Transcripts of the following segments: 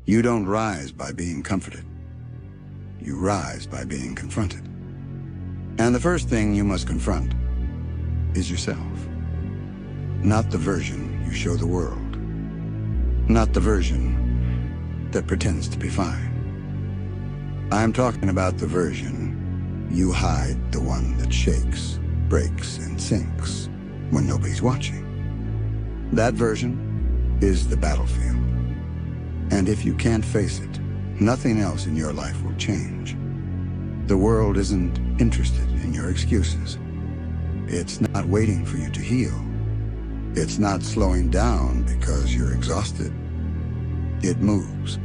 You don't rise by being comforted. You rise by being confronted. And the first thing you must confront is yourself. Not the version you show the world. Not the version that pretends to be fine. I'm talking about the version you hide, the one that shakes, breaks, and sinks when nobody's watching. That version is the battlefield. And if you can't face it, nothing else in your life will change. The world isn't interested in your excuses. It's not waiting for you to heal. It's not slowing down because you're exhausted. It moves.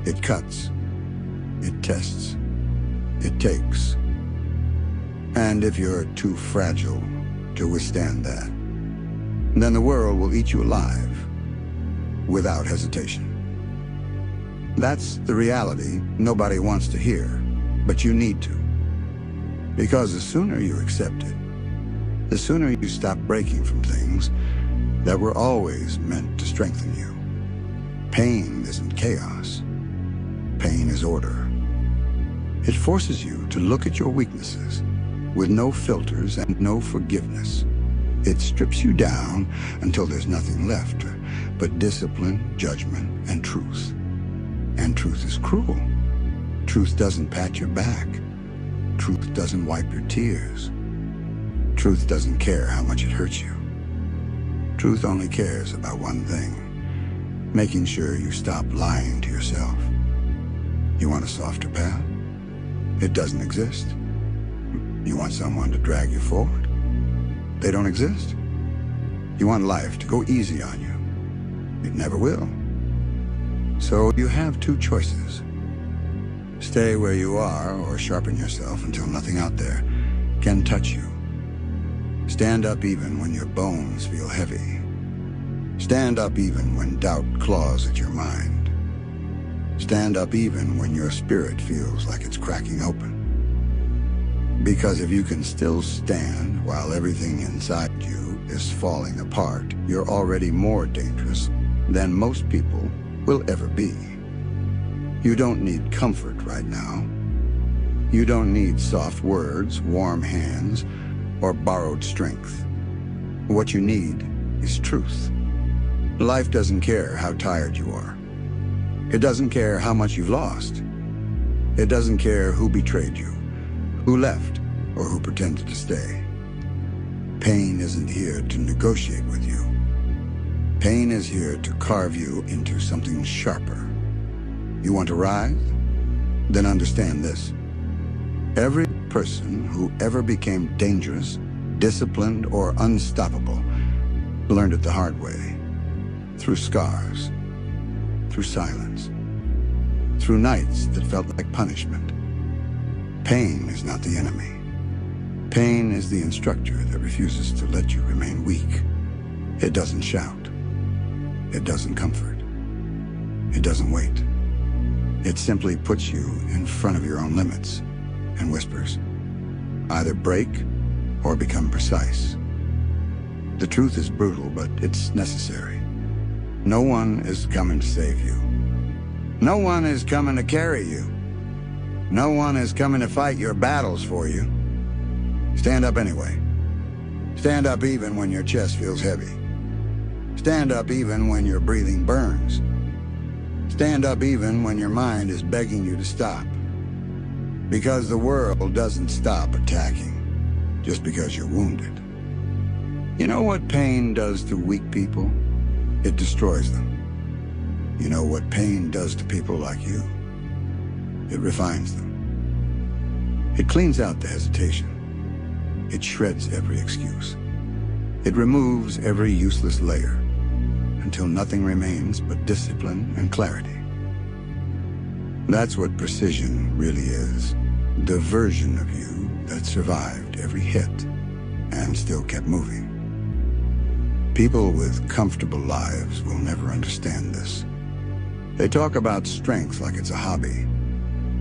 It cuts. It tests. It takes. And if you're too fragile to withstand that, then the world will eat you alive without hesitation. That's the reality nobody wants to hear, but you need to. Because the sooner you accept it, the sooner you stop breaking from things that were always meant to strengthen you. Pain isn't chaos. Pain is order. It forces you to look at your weaknesses with no filters and no forgiveness. It strips you down until there's nothing left but discipline, judgment, and truth. And truth is cruel. Truth doesn't pat your back. Truth doesn't wipe your tears. Truth doesn't care how much it hurts you. Truth only cares about one thing: making sure you stop lying to yourself. You want a softer path? It doesn't exist. You want someone to drag you forward? They don't exist. You want life to go easy on you? It never will. So you have two choices. Stay where you are or sharpen yourself until nothing out there can touch you. Stand up even when your bones feel heavy. Stand up even when doubt claws at your mind. Stand up even when your spirit feels like it's cracking open. Because if you can still stand while everything inside you is falling apart, you're already more dangerous than most people will ever be. You don't need comfort right now. You don't need soft words, warm hands, or borrowed strength. What you need is truth. Life doesn't care how tired you are. It doesn't care how much you've lost. It doesn't care who betrayed you, who left, or who pretended to stay. Pain isn't here to negotiate with you. Pain is here to carve you into something sharper. You want to rise? Then understand this. Every person who ever became dangerous, disciplined, or unstoppable learned it the hard way. Through scars, through silence, through nights that felt like punishment. Pain is not the enemy. Pain is the instructor that refuses to let you remain weak. It doesn't shout. It doesn't comfort. It doesn't wait. It simply puts you in front of your own limits and whispers, either break or become precise. The truth is brutal, but it's necessary. No one is coming to save you. No one is coming to carry you. No one is coming to fight your battles for you. Stand up anyway. Stand up even when your chest feels heavy. Stand up even when your breathing burns. Stand up even when your mind is begging you to stop. Because the world doesn't stop attacking just because you're wounded. You know what pain does to weak people? It destroys them. You know what pain does to people like you? It refines them. It cleans out the hesitation. It shreds every excuse. It removes every useless layer until nothing remains but discipline and clarity. That's what precision really is. The version of you that survived every hit and still kept moving. People with comfortable lives will never understand this. They talk about strength like it's a hobby.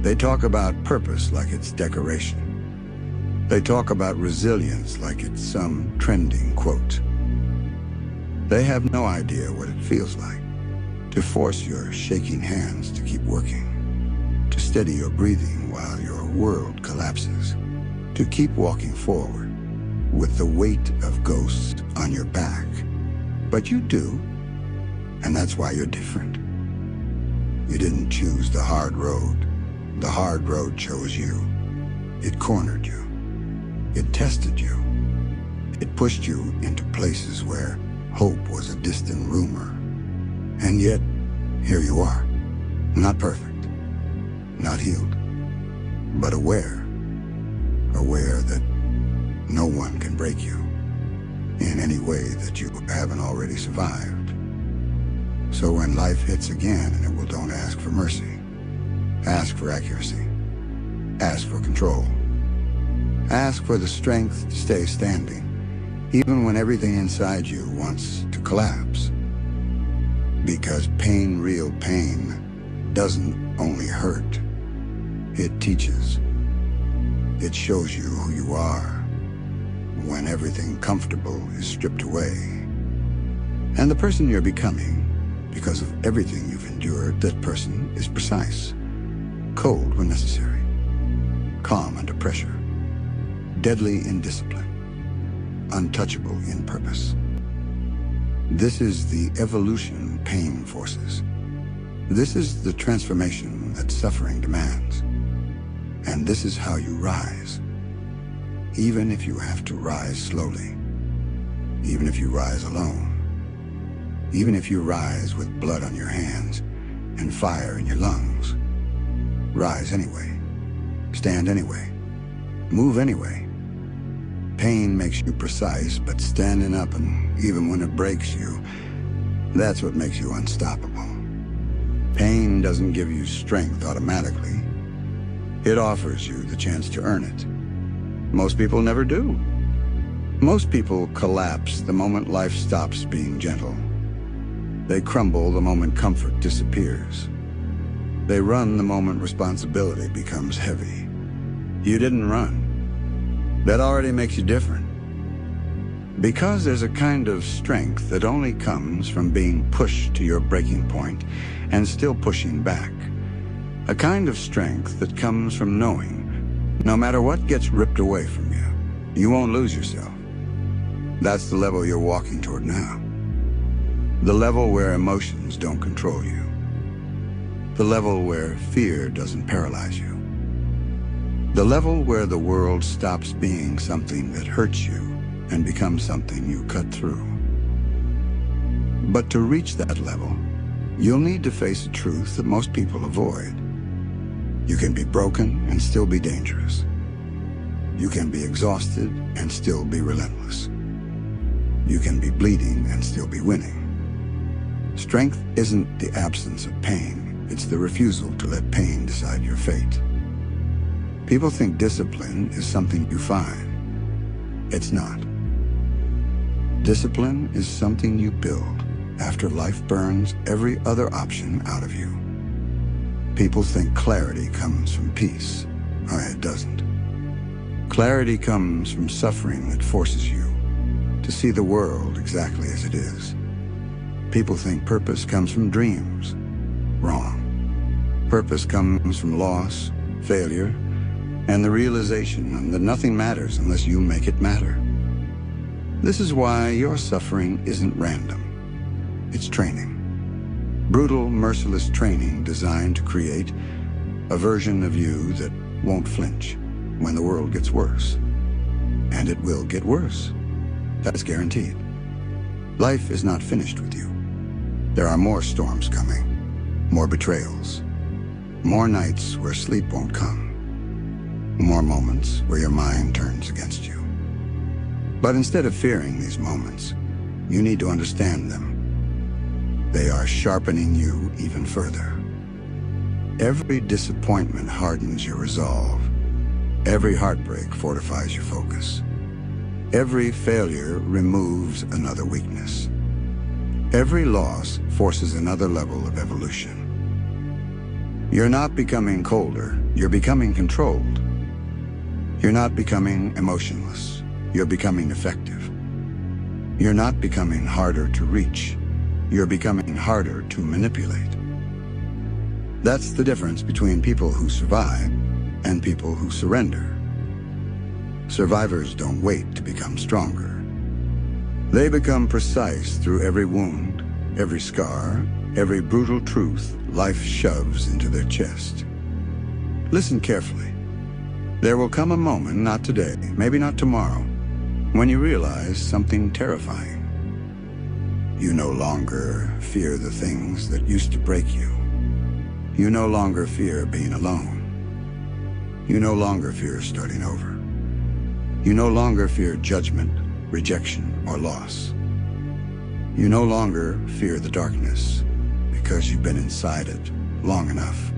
They talk about purpose like it's decoration. They talk about resilience like it's some trending quote. They have no idea what it feels like. to force your shaking hands to keep working, to steady your breathing while your world collapses, to keep walking forward with the weight of ghosts on your back. But you do, and that's why you're different. You didn't choose the hard road. The hard road chose you. It cornered you. It tested you. It pushed you into places where hope was a distant rumor. And yet, here you are. Not perfect, not healed, but aware. Aware that no one can break you in any way that you haven't already survived. So when life hits again, and it will, don't ask for mercy. Ask for accuracy. Ask for control. Ask for the strength to stay standing, even when everything inside you wants to collapse. Because pain, real pain, doesn't only hurt. It teaches. It shows you who you are when everything comfortable is stripped away. And the person you're becoming, because of everything you've endured, that person is precise, cold when necessary, calm under pressure, deadly in discipline, untouchable in purpose. This is the evolution pain forces. This is the transformation that suffering demands. And this is how you rise. Even if you have to rise slowly. Even if you rise alone. Even if you rise with blood on your hands and fire in your lungs. Rise anyway. Stand anyway. Move anyway. Pain makes you precise, but standing up, and even when it breaks you, that's what makes you unstoppable. Pain doesn't give you strength automatically. It offers you the chance to earn it. Most people never do. Most people collapse the moment life stops being gentle. They crumble the moment comfort disappears. They run the moment responsibility becomes heavy. You didn't run. That already makes you different. Because there's a kind of strength that only comes from being pushed to your breaking point and still pushing back. A kind of strength that comes from knowing, no matter what gets ripped away from you, you won't lose yourself. That's the level you're walking toward now. The level where emotions don't control you. The level where fear doesn't paralyze you. The level where the world stops being something that hurts you and becomes something you cut through. But to reach that level, you'll need to face a truth that most people avoid. You can be broken and still be dangerous. You can be exhausted and still be relentless. You can be bleeding and still be winning. Strength isn't the absence of pain, it's the refusal to let pain decide your fate. People think discipline is something you find. It's not. Discipline is something you build after life burns every other option out of you. People think clarity comes from peace. It doesn't. Clarity comes from suffering that forces you to see the world exactly as it is. People think purpose comes from dreams. Wrong. Purpose comes from loss, failure, and the realization that nothing matters unless you make it matter. This is why your suffering isn't random. It's training. Brutal, merciless training designed to create a version of you that won't flinch when the world gets worse. And it will get worse. That's guaranteed. Life is not finished with you. There are more storms coming, more betrayals, more nights where sleep won't come. More moments where your mind turns against you. But instead of fearing these moments, you need to understand them. They are sharpening you even further. Every disappointment hardens your resolve. Every heartbreak fortifies your focus. Every failure removes another weakness. Every loss forces another level of evolution. You're not becoming colder, you're becoming controlled. You're not becoming emotionless, you're becoming effective. You're not becoming harder to reach, you're becoming harder to manipulate. That's the difference between people who survive and people who surrender. Survivors don't wait to become stronger. They become precise through every wound, every scar, every brutal truth life shoves into their chest. Listen carefully. There will come a moment, not today, maybe not tomorrow, when you realize something terrifying. You no longer fear the things that used to break you. You no longer fear being alone. You no longer fear starting over. You no longer fear judgment, rejection, or loss. You no longer fear the darkness because you've been inside it long enough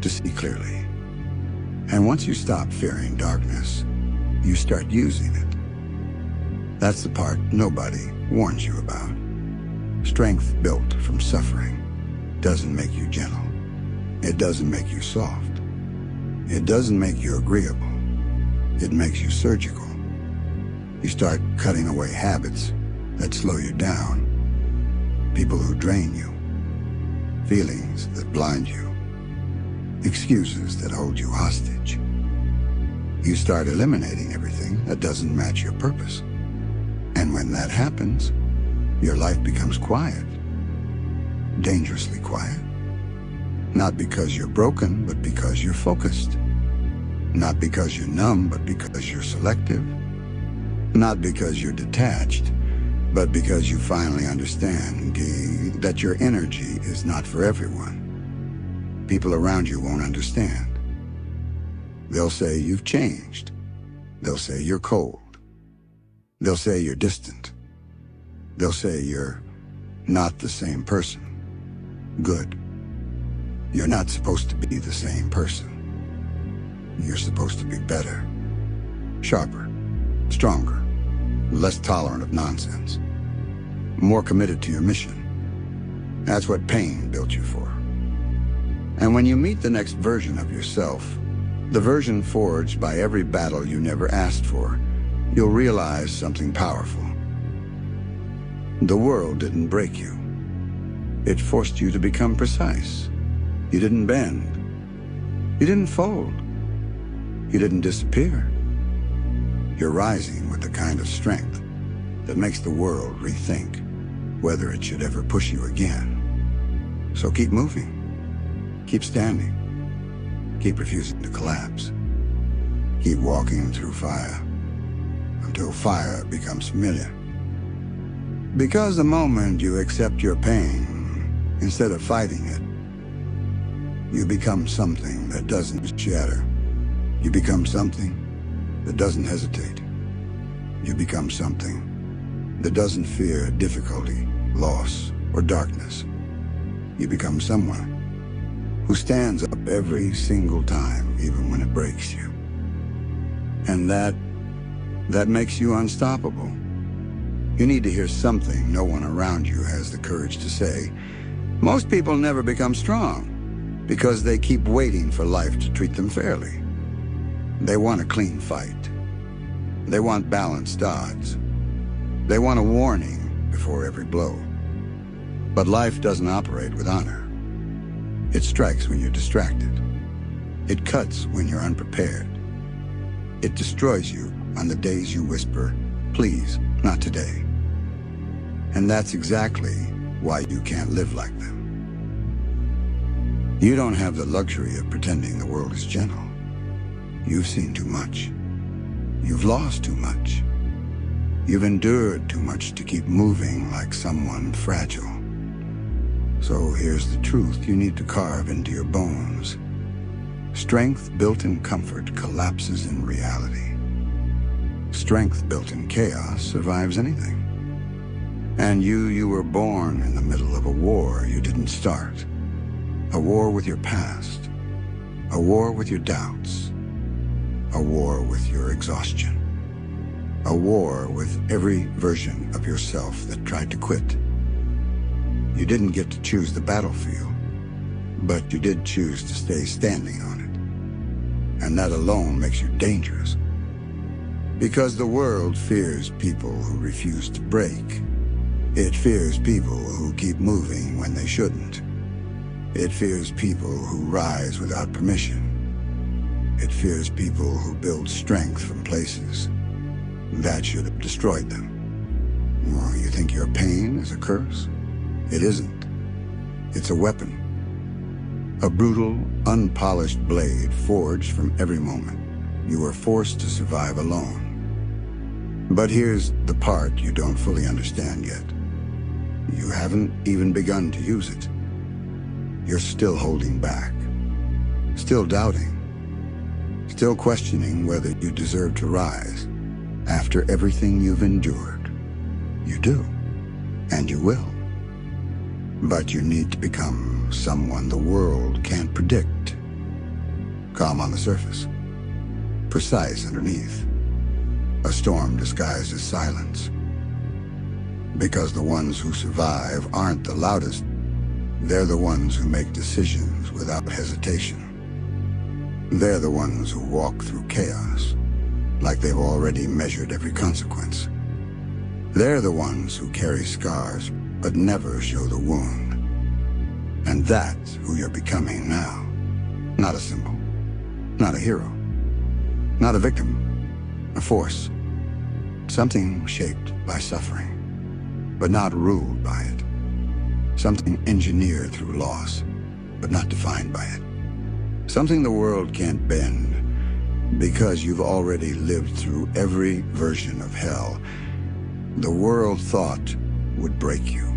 to see clearly. And once you stop fearing darkness, you start using it. That's the part nobody warns you about. Strength built from suffering doesn't make you gentle. It doesn't make you soft. It doesn't make you agreeable. It makes you surgical. You start cutting away habits that slow you down, people who drain you, feelings that blind you, excuses that hold you hostage. You start eliminating everything that doesn't match your purpose. And when that happens, your life becomes quiet, dangerously quiet. Not because you're broken, but because you're focused. Not because you're numb, but because you're selective. Not because you're detached, but because you finally understand that your energy is not for everyone. People around you won't understand. They'll say you've changed. They'll say you're cold. They'll say you're distant. They'll say you're not the same person. Good. You're not supposed to be the same person. You're supposed to be better, sharper, stronger, less tolerant of nonsense, more committed to your mission. That's what pain built you for. And when you meet the next version of yourself, the version forged by every battle you never asked for, you'll realize something powerful. The world didn't break you. It forced you to become precise. You didn't bend. You didn't fold. You didn't disappear. You're rising with the kind of strength that makes the world rethink whether it should ever push you again. So keep moving. Keep standing. Keep refusing to collapse. Keep walking through fire until fire becomes familiar. Because the moment you accept your pain, instead of fighting it, you become something that doesn't shatter. You become something that doesn't hesitate. You become something that doesn't fear difficulty, loss, or darkness. You become someone who stands up every single time, even when it breaks you. And that makes you unstoppable. You need to hear something no one around you has the courage to say. Most people never become strong because they keep waiting for life to treat them fairly. They want a clean fight. They want balanced odds. They want a warning before every blow. But life doesn't operate with honor. It strikes when you're distracted. It cuts when you're unprepared. It destroys you on the days you whisper, "Please, not today." And that's exactly why you can't live like them. You don't have the luxury of pretending the world is gentle. You've seen too much. You've lost too much. You've endured too much to keep moving like someone fragile. So here's the truth you need to carve into your bones. Strength built in comfort collapses in reality. Strength built in chaos survives anything. And you were born in the middle of a war you didn't start. A war with your past. A war with your doubts. A war with your exhaustion. A war with every version of yourself that tried to quit. You didn't get to choose the battlefield, but you did choose to stay standing on it. And that alone makes you dangerous. Because the world fears people who refuse to break. It fears people who keep moving when they shouldn't. It fears people who rise without permission. It fears people who build strength from places that should have destroyed them. Well, you think your pain is a curse? It isn't. It's a weapon. A brutal, unpolished blade forged from every moment you were forced to survive alone. But here's the part you don't fully understand yet. You haven't even begun to use it. You're still holding back, still doubting, still questioning whether you deserve to rise after everything you've endured. You do, and you will. But you need to become someone the world can't predict. Calm on the surface, precise underneath, a storm disguised as silence. Because the ones who survive aren't the loudest. They're the ones who make decisions without hesitation. They're the ones who walk through chaos like they've already measured every consequence. They're the ones who carry scars but never show the wound. And that's who you're becoming now. Not a symbol, not a hero, not a victim, a force. Something shaped by suffering, but not ruled by it. Something engineered through loss, but not defined by it. Something the world can't bend because you've already lived through every version of hell the world thought would break you.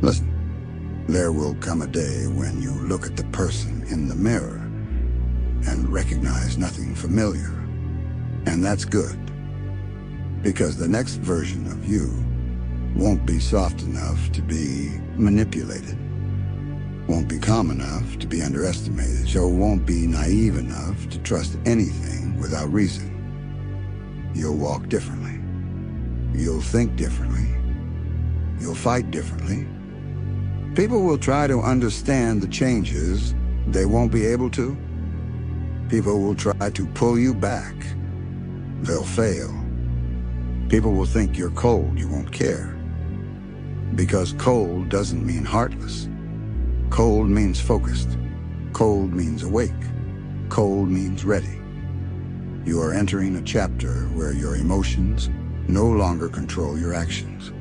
Listen, there will come a day when you look at the person in the mirror and recognize nothing familiar. And that's good, because the next version of you won't be soft enough to be manipulated, won't be calm enough to be underestimated, so won't be naive enough to trust anything without reason. You'll walk differently. You'll think differently. You'll fight differently. People will try to understand the changes. They won't be able to. People will try to pull you back. They'll fail. People will think you're cold. You won't care. Because cold doesn't mean heartless. Cold means focused. Cold means awake. Cold means ready. You are entering a chapter where your emotions no longer control your actions.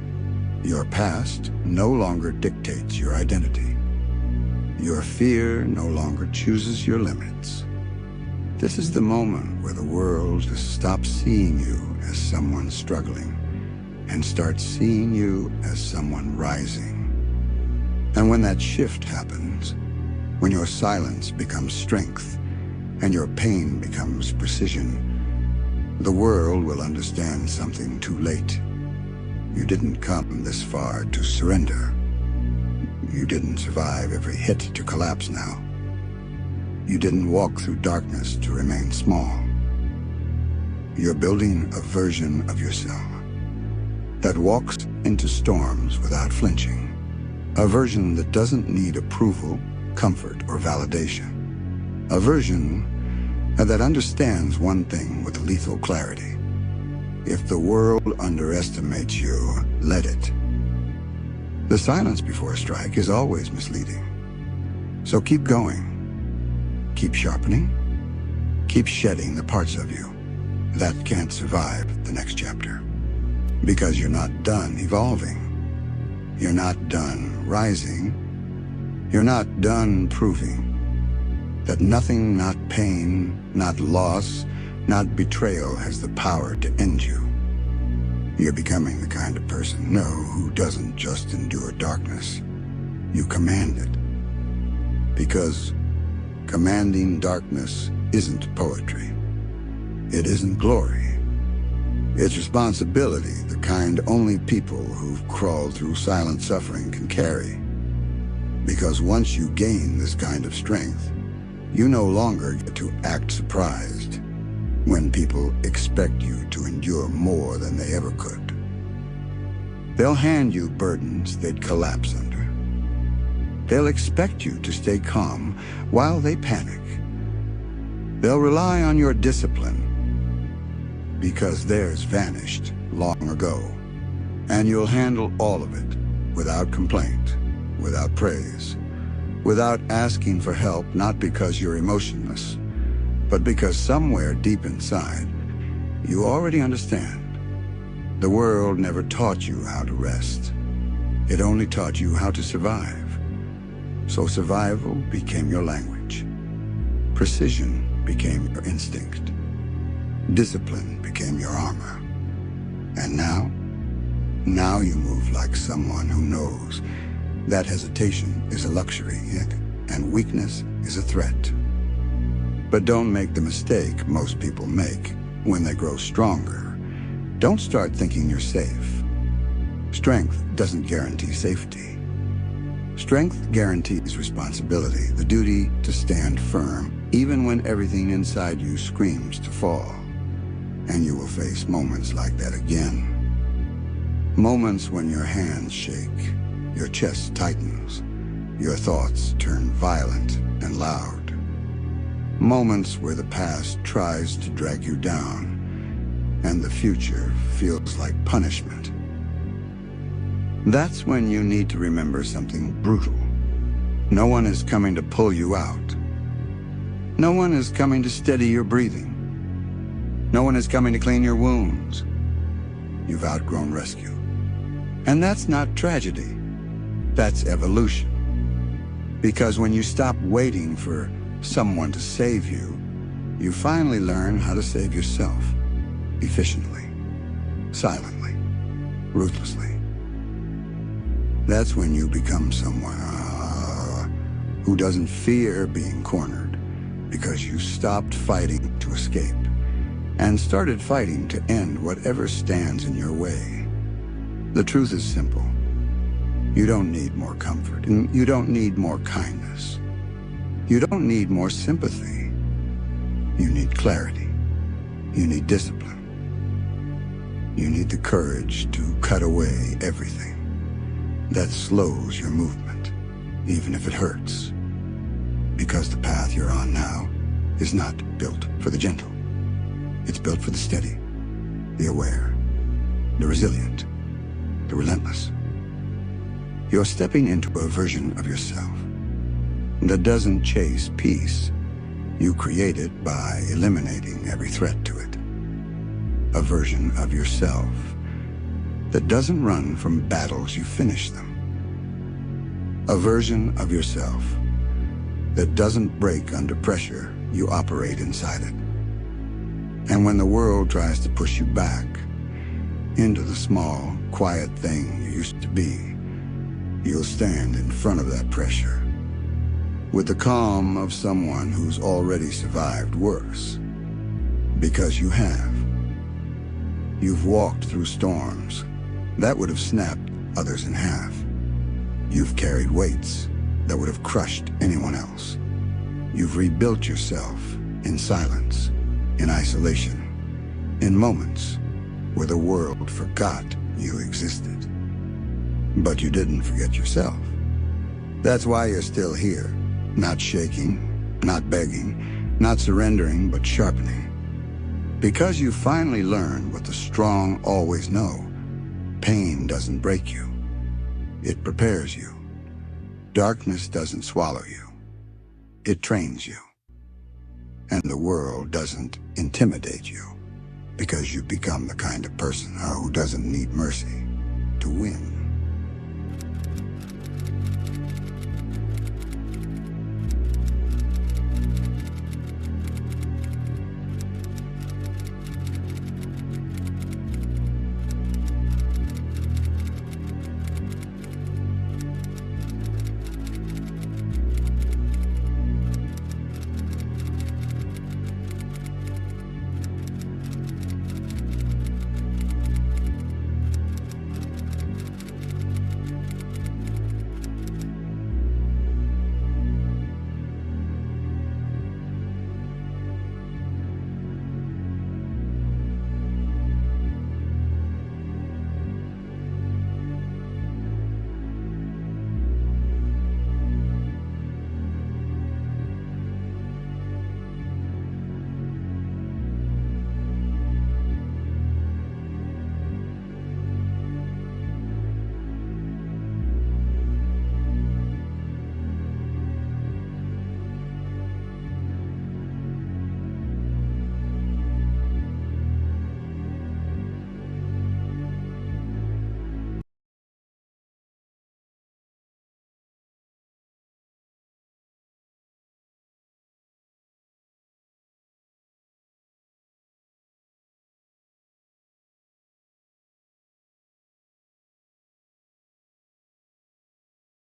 Your past no longer dictates your identity. Your fear no longer chooses your limits. This is the moment where the world stops seeing you as someone struggling and starts seeing you as someone rising. And when that shift happens, when your silence becomes strength and your pain becomes precision, the world will understand something too late. You didn't come this far to surrender. You didn't survive every hit to collapse now. You didn't walk through darkness to remain small. You're building a version of yourself that walks into storms without flinching. A version that doesn't need approval, comfort, or validation. A version that understands one thing with lethal clarity. If the world underestimates you, let it. The silence before a strike is always misleading. So keep going. Keep sharpening. Keep shedding the parts of you that can't survive the next chapter. Because you're not done evolving. You're not done rising. You're not done proving that nothing, not pain, not loss, not betrayal has the power to end you. You're becoming the kind of person, who doesn't just endure darkness. You command it. Because commanding darkness isn't poetry. It isn't glory. It's responsibility, the kind only people who've crawled through silent suffering can carry. Because once you gain this kind of strength, you no longer get to act surprised when people expect you to endure more than they ever could. They'll hand you burdens they'd collapse under. They'll expect you to stay calm while they panic. They'll rely on your discipline because theirs vanished long ago. And you'll handle all of it without complaint, without praise, without asking for help, not because you're emotionless, but because somewhere deep inside, you already understand. The world never taught you how to rest. It only taught you how to survive. So survival became your language. Precision became your instinct. Discipline became your armor. And now you move like someone who knows that hesitation is a luxury, and weakness is a threat. But don't make the mistake most people make when they grow stronger. Don't start thinking you're safe. Strength doesn't guarantee safety. Strength guarantees responsibility, the duty to stand firm, even when everything inside you screams to fall. And you will face moments like that again. Moments when your hands shake, your chest tightens, your thoughts turn violent and loud. Moments where the past tries to drag you down, and the future feels like punishment. That's when you need to remember something brutal. No one is coming to pull you out. No one is coming to steady your breathing. No one is coming to clean your wounds. You've outgrown rescue. And that's not tragedy. That's evolution. Because when you stop waiting for someone to save you, you finally learn how to save yourself. Efficiently, silently, ruthlessly. That's when you become someone who doesn't fear being cornered, because you stopped fighting to escape and started fighting to end whatever stands in your way. The truth is simple. You don't need more comfort, and you don't need more kindness. You don't need more sympathy. You need clarity. You need discipline. You need the courage to cut away everything that slows your movement, even if it hurts. Because the path you're on now is not built for the gentle. It's built for the steady, the aware, the resilient, the relentless. You're stepping into a version of yourself that doesn't chase peace. You create it by eliminating every threat to it. A version of yourself that doesn't run from battles, you finish them. A version of yourself that doesn't break under pressure, you operate inside it. And when the world tries to push you back into the small, quiet thing you used to be, you'll stand in front of that pressure with the calm of someone who's already survived worse. Because you have. You've walked through storms that would have snapped others in half. You've carried weights that would have crushed anyone else. You've rebuilt yourself in silence, in isolation, in moments where the world forgot you existed. But you didn't forget yourself. That's why you're still here, not shaking, not begging, not surrendering, but sharpening. Because you finally learned what the strong always know. Pain doesn't break you. It prepares you. Darkness doesn't swallow you. It trains you. And the world doesn't intimidate you, because you've become the kind of person who doesn't need mercy to win.